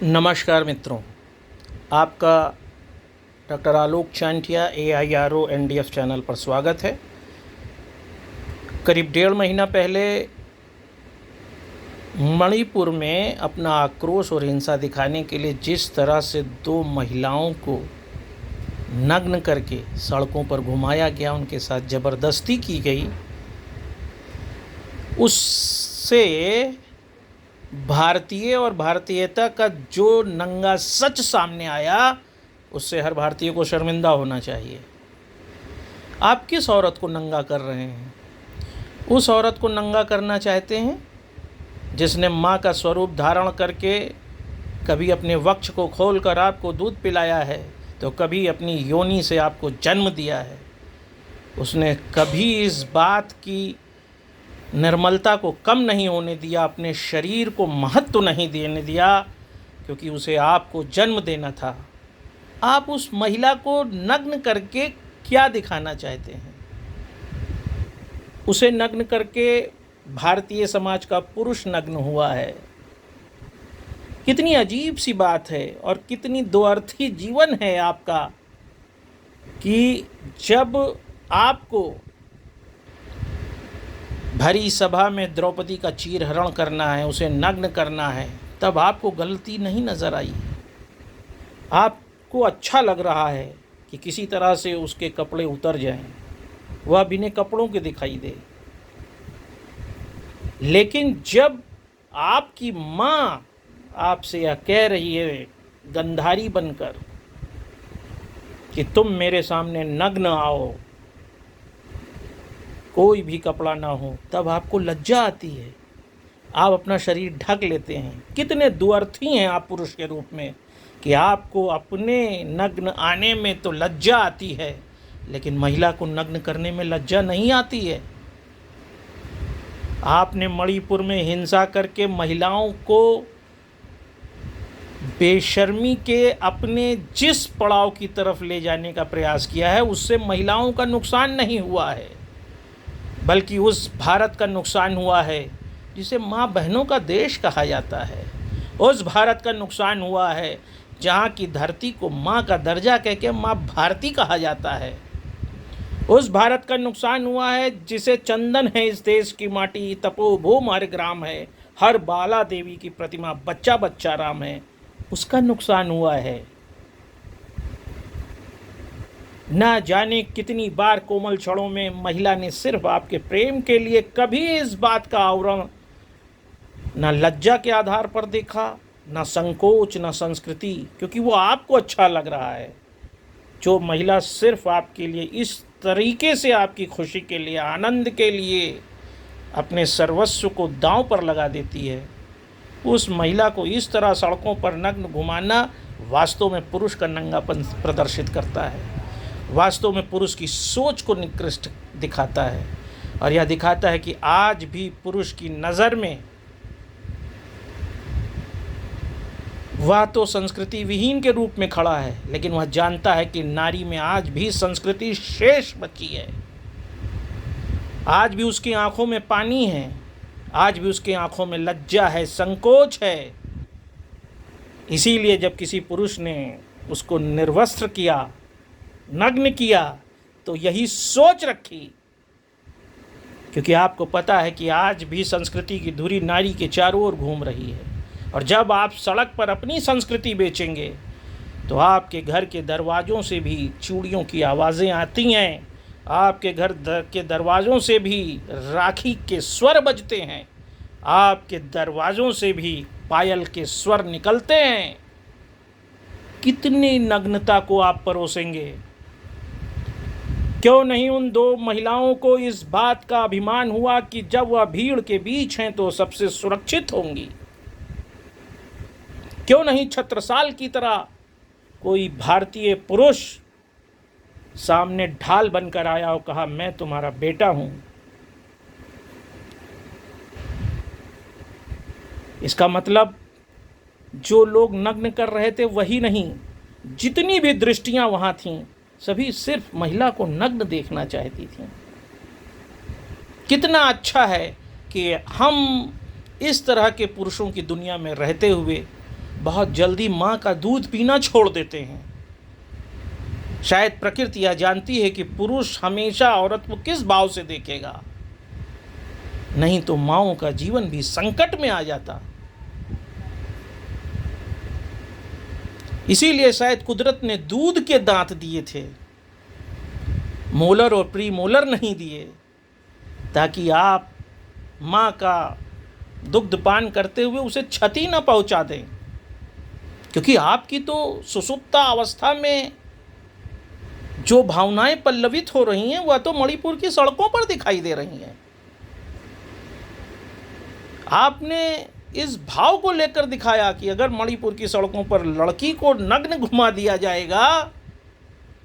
नमस्कार मित्रों, आपका डॉक्टर आलोक चांटिया AIRO NDF चैनल पर स्वागत है। करीब 1.5 महीना पहले मणिपुर में अपना आक्रोश और हिंसा दिखाने के लिए जिस तरह से 2 महिलाओं को नग्न करके सड़कों पर घुमाया गया, उनके साथ ज़बरदस्ती की गई, उससे भारतीय और भारतीयता का जो नंगा सच सामने आया, उससे हर भारतीय को शर्मिंदा होना चाहिए। आप किस औरत को नंगा कर रहे हैं? उस औरत को नंगा करना चाहते हैं जिसने माँ का स्वरूप धारण करके कभी अपने वक्ष को खोलकर आपको दूध पिलाया है, तो कभी अपनी योनि से आपको जन्म दिया है। उसने कभी इस बात की निर्मलता को कम नहीं होने दिया, अपने शरीर को महत्व नहीं देने दिया, क्योंकि उसे आपको जन्म देना था। आप उस महिला को नग्न करके क्या दिखाना चाहते हैं? उसे नग्न करके भारतीय समाज का पुरुष नग्न हुआ है। कितनी अजीब सी बात है और कितनी दोअर्थी जीवन है आपका कि जब आपको भरी सभा में द्रौपदी का चीरहरण करना है, उसे नग्न करना है, तब आपको गलती नहीं नज़र आई। आपको अच्छा लग रहा है कि किसी तरह से उसके कपड़े उतर जाएं, वह बिना कपड़ों के दिखाई दे। लेकिन जब आपकी माँ आपसे यह कह रही है गंधारी बनकर कि तुम मेरे सामने नग्न आओ, कोई भी कपड़ा ना हो, तब आपको लज्जा आती है, आप अपना शरीर ढक लेते हैं। कितने दुअर्थी हैं आप पुरुष के रूप में कि आपको अपने नग्न आने में तो लज्जा आती है, लेकिन महिला को नग्न करने में लज्जा नहीं आती है। आपने मणिपुर में हिंसा करके महिलाओं को बेशर्मी के अपने जिस पड़ाव की तरफ ले जाने का प्रयास किया है, उससे महिलाओं का नुकसान नहीं हुआ है, बल्कि उस भारत का नुकसान हुआ है जिसे माँ बहनों का देश कहा जाता है। उस भारत का नुकसान हुआ है जहाँ की धरती को माँ का दर्जा कह के माँ भारती कहा जाता है। उस भारत का नुकसान हुआ है जिसे चंदन है इस देश की माटी, तपोभूम हर ग्राम है, हर बाला देवी की प्रतिमा, बच्चा बच्चा राम है। उसका नुकसान हुआ है। ना जाने कितनी बार कोमल क्षणों में महिला ने सिर्फ आपके प्रेम के लिए कभी इस बात का आवरण ना लज्जा के आधार पर देखा, ना संकोच, ना संस्कृति, क्योंकि वो आपको अच्छा लग रहा है। जो महिला सिर्फ आपके लिए इस तरीके से आपकी खुशी के लिए, आनंद के लिए अपने सर्वस्व को दांव पर लगा देती है, उस महिला को इस तरह सड़कों पर नग्न घुमाना वास्तव में पुरुष का नंगापन प्रदर्शित करता है, वास्तव में पुरुष की सोच को निकृष्ट दिखाता है। और यह दिखाता है कि आज भी पुरुष की नज़र में वह तो संस्कृति विहीन के रूप में खड़ा है, लेकिन वह जानता है कि नारी में आज भी संस्कृति शेष बची है। आज भी उसकी आंखों में पानी है, आज भी उसकी आंखों में लज्जा है, संकोच है। इसीलिए जब किसी पुरुष ने उसको निर्वस्त्र किया, नग्न किया, तो यही सोच रखी, क्योंकि आपको पता है कि आज भी संस्कृति की धुरी नारी के चारों ओर घूम रही है। और जब आप सड़क पर अपनी संस्कृति बेचेंगे तो आपके घर के दरवाज़ों से भी चूड़ियों की आवाज़ें आती हैं, आपके घर के दरवाज़ों से भी राखी के स्वर बजते हैं, आपके दरवाज़ों से भी पायल के स्वर निकलते हैं। कितनी नग्नता को आप परोसेंगे? क्यों नहीं उन 2 महिलाओं को इस बात का अभिमान हुआ कि जब वह भीड़ के बीच हैं तो सबसे सुरक्षित होंगी? क्यों नहीं छत्रसाल की तरह कोई भारतीय पुरुष सामने ढाल बनकर आया और कहा, मैं तुम्हारा बेटा हूं? इसका मतलब जो लोग नग्न कर रहे थे वही नहीं, जितनी भी दृष्टियां वहां थीं, सभी सिर्फ महिला को नग्न देखना चाहती थीं। कितना अच्छा है कि हम इस तरह के पुरुषों की दुनिया में रहते हुए बहुत जल्दी माँ का दूध पीना छोड़ देते हैं। शायद प्रकृति यह जानती है कि पुरुष हमेशा औरत को किस भाव से देखेगा, नहीं तो माँओं का जीवन भी संकट में आ जाता। इसीलिए शायद कुदरत ने दूध के दांत दिए थे, मोलर और प्री मोलर नहीं दिए, ताकि आप माँ का दुग्ध पान करते हुए उसे क्षति न पहुंचा दें। क्योंकि आपकी तो सुषुप्ता अवस्था में जो भावनाएं पल्लवित हो रही हैं वह तो मणिपुर की सड़कों पर दिखाई दे रही हैं। आपने इस भाव को लेकर दिखाया कि अगर मणिपुर की सड़कों पर लड़की को नग्न घुमा दिया जाएगा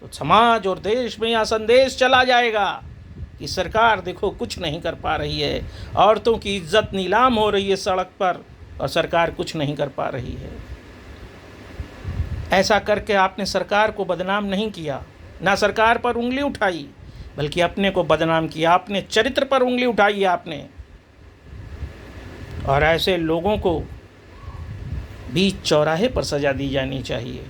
तो समाज और देश में यह संदेश चला जाएगा कि सरकार देखो कुछ नहीं कर पा रही है, औरतों की इज्जत नीलाम हो रही है सड़क पर और सरकार कुछ नहीं कर पा रही है। ऐसा करके आपने सरकार को बदनाम नहीं किया, ना सरकार पर उंगली उठाई, बल्कि अपने को बदनाम किया, अपने चरित्र पर उंगली उठाई आपने। और ऐसे लोगों को बीच चौराहे पर सजा दी जानी चाहिए।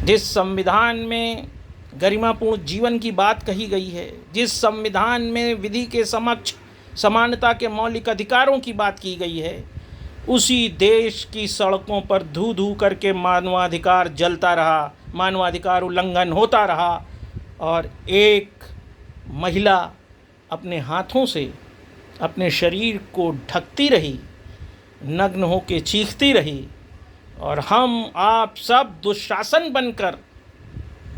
जिस संविधान में गरिमापूर्ण जीवन की बात कही गई है, जिस संविधान में विधि के समक्ष समानता के मौलिक अधिकारों की बात की गई है, उसी देश की सड़कों पर धू धू करके मानवाधिकार जलता रहा, मानवाधिकार उल्लंघन होता रहा और एक महिला अपने हाथों से अपने शरीर को ढकती रही, नग्न होकर चीखती रही और हम आप सब दुशासन बनकर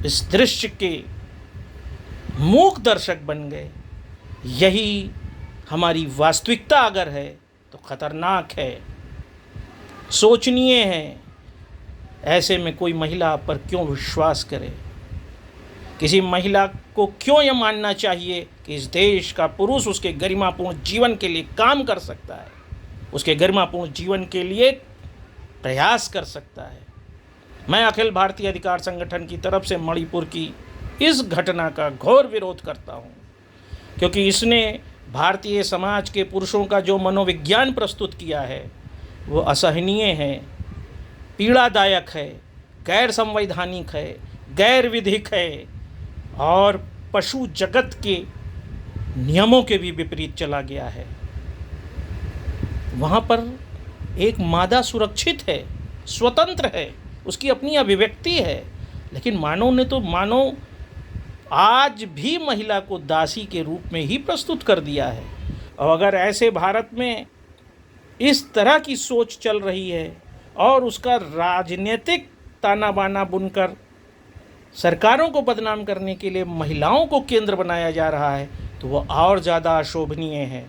इस दृश्य के मूक दर्शक बन गए। यही हमारी वास्तविकता अगर है तो खतरनाक है, सोचनीय है। ऐसे में कोई महिला पर क्यों विश्वास करे? किसी महिला को क्यों यह मानना चाहिए कि इस देश का पुरुष उसके गरिमापूर्ण जीवन के लिए काम कर सकता है, उसके गरिमापूर्ण जीवन के लिए प्रयास कर सकता है? मैं अखिल भारतीय अधिकार संगठन की तरफ से मणिपुर की इस घटना का घोर विरोध करता हूँ, क्योंकि इसने भारतीय समाज के पुरुषों का जो मनोविज्ञान प्रस्तुत किया है वो असहनीय है, पीड़ादायक है, गैर संवैधानिक है, गैर विधिक है और पशु जगत के नियमों के भी विपरीत चला गया है। वहाँ पर एक मादा सुरक्षित है, स्वतंत्र है, उसकी अपनी अभिव्यक्ति है, लेकिन मानव ने तो मानव आज भी महिला को दासी के रूप में ही प्रस्तुत कर दिया है। और अगर ऐसे भारत में इस तरह की सोच चल रही है और उसका राजनीतिक ताना बाना बुनकर सरकारों को बदनाम करने के लिए महिलाओं को केंद्र बनाया जा रहा है, तो वह और ज़्यादा अशोभनीय है।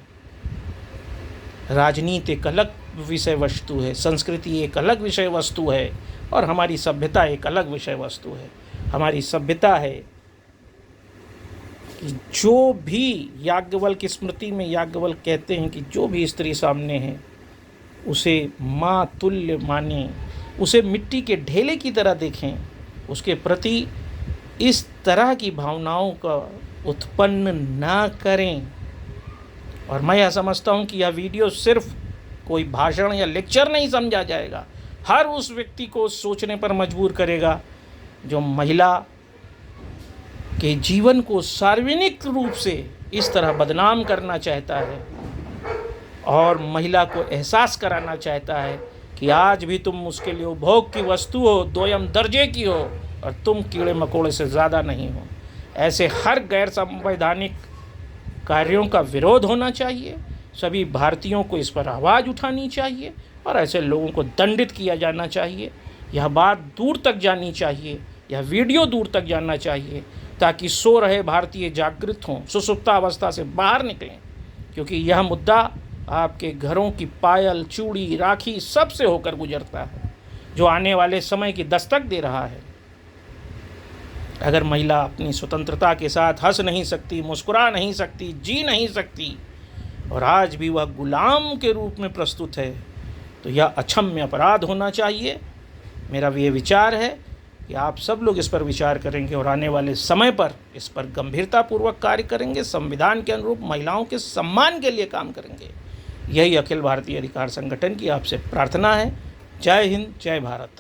राजनीति एक अलग विषय वस्तु है, संस्कृति एक अलग विषय वस्तु है और हमारी सभ्यता एक अलग विषय वस्तु है। हमारी सभ्यता है कि जो भी याज्ञवल्क्य की स्मृति में याज्ञवल्क्य कहते हैं कि जो भी स्त्री सामने है उसे माँ तुल्य माने, उसे मिट्टी के ढेले की तरह देखें, उसके प्रति इस तरह की भावनाओं का उत्पन्न ना करें। और मैं यह समझता हूँ कि यह वीडियो सिर्फ कोई भाषण या लेक्चर नहीं समझा जाएगा, हर उस व्यक्ति को सोचने पर मजबूर करेगा जो महिला के जीवन को सार्वजनिक रूप से इस तरह बदनाम करना चाहता है और महिला को एहसास कराना चाहता है कि आज भी तुम उसके लिए उपभोग की वस्तु हो, दोयम दर्जे की हो और तुम कीड़े मकोड़े से ज़्यादा नहीं हो। ऐसे हर गैर संवैधानिक कार्यों का विरोध होना चाहिए, सभी भारतीयों को इस पर आवाज़ उठानी चाहिए और ऐसे लोगों को दंडित किया जाना चाहिए। यह बात दूर तक जानी चाहिए, यह वीडियो दूर तक जाना चाहिए ताकि सो रहे भारतीय जागृत हों, सुसुप्ता अवस्था से बाहर निकलें, क्योंकि यह मुद्दा आपके घरों की पायल, चूड़ी, राखी सब से होकर गुजरता है, जो आने वाले समय की दस्तक दे रहा है। अगर महिला अपनी स्वतंत्रता के साथ हंस नहीं सकती, मुस्कुरा नहीं सकती, जी नहीं सकती और आज भी वह गुलाम के रूप में प्रस्तुत है, तो यह अक्षम्य अपराध होना चाहिए। मेरा ये विचार है कि आप सब लोग इस पर विचार करेंगे और आने वाले समय पर इस पर गंभीरतापूर्वक कार्य करेंगे, संविधान के अनुरूप महिलाओं के सम्मान के लिए काम करेंगे। यही अखिल भारतीय अधिकार संगठन की आपसे प्रार्थना है। जय हिंद, जय भारत।